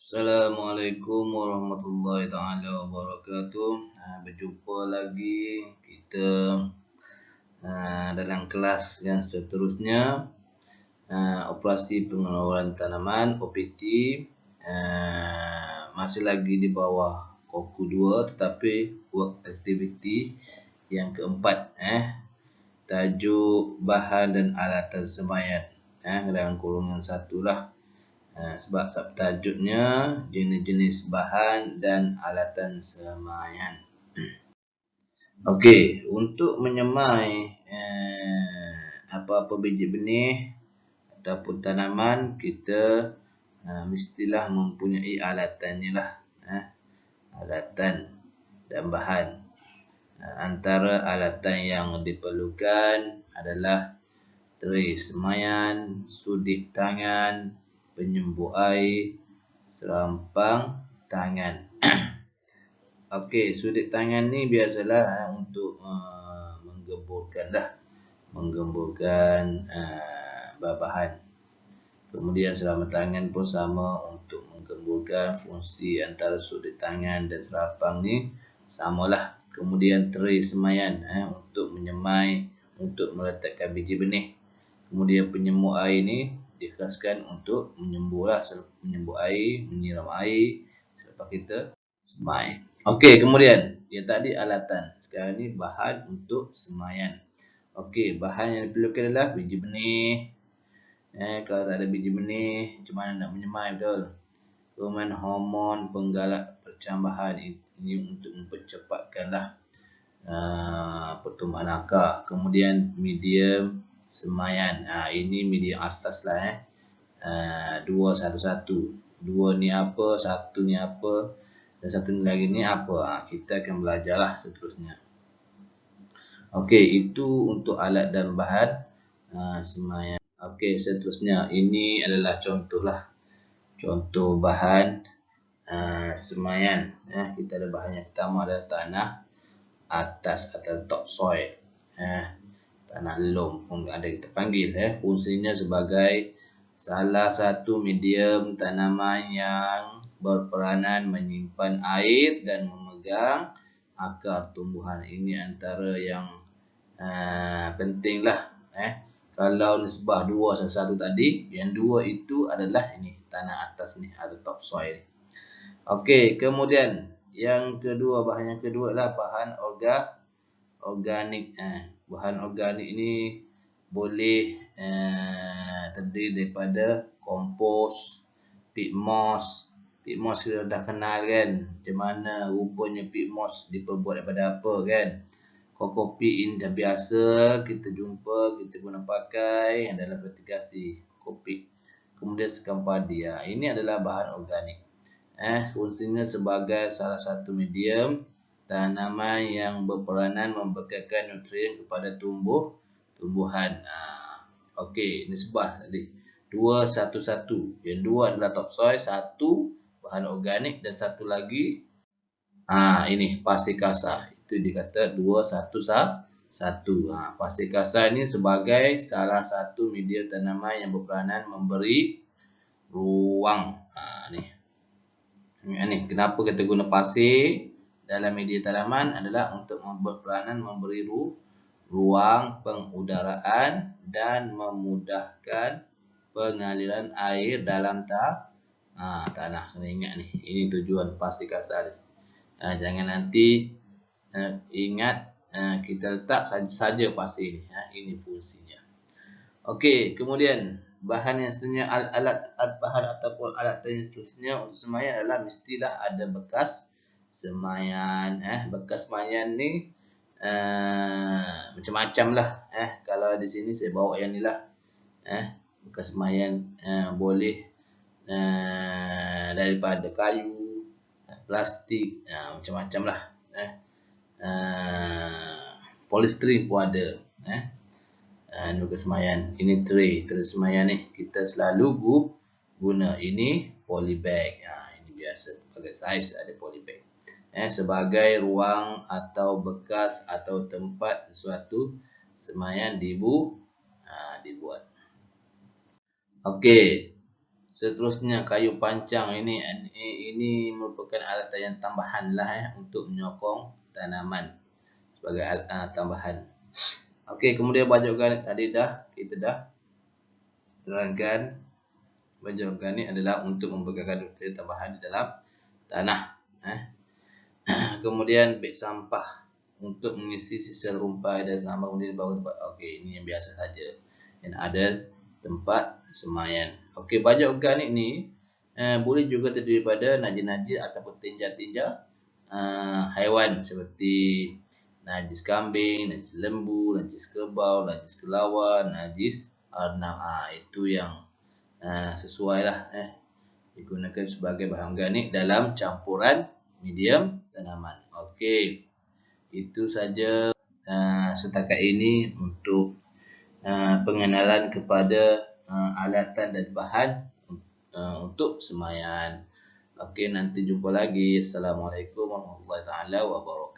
Assalamualaikum warahmatullahi taala wabarakatuh. Berjumpa lagi kita dalam kelas yang seterusnya, operasi pengeluaran tanaman OPT, masih lagi di bawah Koku 2 tetapi work activity yang keempat, tajuk bahan dan alatan semaian, dalam kurungan 1 lah. Sebab subtajuknya jenis-jenis bahan dan alatan semaian. Okey, untuk menyemai apa-apa biji benih ataupun tanaman, kita mestilah mempunyai alatannya lah. Alatan dan bahan. Antara alatan yang diperlukan adalah tray semaian, sudik tangan, penyembuh air, serampang tangan. Okey, sudik tangan ni biasalah untuk menggemburkan bahan. Kemudian serampang tangan pun sama untuk menggemburkan. Fungsi antara sudik tangan dan serampang ni samalah. Kemudian tray semaian untuk menyemai, untuk meletakkan biji benih. Kemudian penyembuh air ni dikhaskan untuk menyembuh air, menyiram air selepas kita semai. Okey, kemudian yang tadi alatan, sekarang ni bahan untuk semaian. Okey, bahan yang diperlukan adalah biji benih. Kalau tak ada biji benih, macam mana nak menyemai, betul? Kemudian hormon penggalak percambahan, ini untuk mempercepatkanlah pertumbuhan akar. Kemudian medium semaian, ini medium asas lah. 2, 1, 1. 2 ni apa, 1 ni apa, dan 1 ni lagi ni apa. Kita akan belajarlah seterusnya. Okey, itu untuk alat dan bahan semaian. Okey, seterusnya ini adalah contoh bahan semaian. Kita ada bahan yang pertama adalah tanah atas atau topsoil. Tanah lom pun ada kita panggil. Fungsinya sebagai salah satu medium tanaman yang berperanan menyimpan air dan memegang akar tumbuhan. Ini antara yang pentinglah. Kalau nisbah 2:1 tadi, yang 2 itu adalah ini, tanah atas ni atau topsoil. Okey, kemudian yang kedua, bahan yang kedua adalah bahan organik. Bahan organik ni boleh terdiri daripada kompos, peat moss. Peat moss kita dah kenal kan, macam mana rupanya peat moss diperbuat daripada apa kan. Kopi ini dah biasa kita jumpa, kita guna pakai dalam fertigasi kopi. Kemudian sekam padi. Ini adalah bahan organik. Fungsinya sebagai salah satu medium tanaman yang berperanan membekalkan nutrien kepada tumbuhan. Okey, nisbah tadi 2:1:1. Yang 2 adalah topsoil, 1 bahan organik, dan 1 lagi ini pasir kasar. Itu dikata 2:1:1. Pasir kasar ini sebagai salah satu media tanaman yang berperanan memberi ruang. Ni kenapa kita guna pasir dalam media tanaman adalah untuk berperanan memberi ruang pengudaraan dan memudahkan pengaliran air dalam tanah. Kena ingat ni, ini tujuan pasir kasar ni. Jangan nanti ingat kita letak saja pasir ni. Ini fungsinya. Okey, kemudian bahan yang seterusnya, bahan ataupun alat yang seterusnya untuk semaian adalah mestilah ada bekas semaian. Bekas semaian ni macam-macam lah. Kalau di sini saya bawa yang ni lah. Bekas semaian boleh daripada kayu, plastik, macam-macam lah. Polystyrene pun ada. Bekas semaian. Ini tray semaian ni kita selalu guna. Ini polybag. Ini biasa pakai saiz ada polybag. Sebagai ruang atau bekas atau tempat sesuatu semaian dibuat. Okey. Seterusnya kayu pancang ini merupakan alat yang tambahan lah untuk menyokong tanaman sebagai alat tambahan. Okey, kemudian baju organik tadi kita dah terangkan. Baju organik adalah untuk memberikan nutrien tambahan di dalam tanah. Kemudian beg sampah untuk mengisi sisa rumpai dan sampah kemudian baru tempat. Okey, ini yang biasa saja. Dan ada tempat semayan. Okey, baju organik ni boleh juga terdiri pada najis-najis ataupun tinja-tinja haiwan seperti najis kambing, najis lembu, najis kerbau, najis kelawar, najis arnab. Itu yang sesuailah digunakan sebagai bahan organik dalam campuran medium tanaman. Okey, itu saja setakat ini untuk pengenalan kepada alatan dan bahan untuk semaian. Okey, nanti jumpa lagi. Assalamualaikum warahmatullahi wabarakatuh.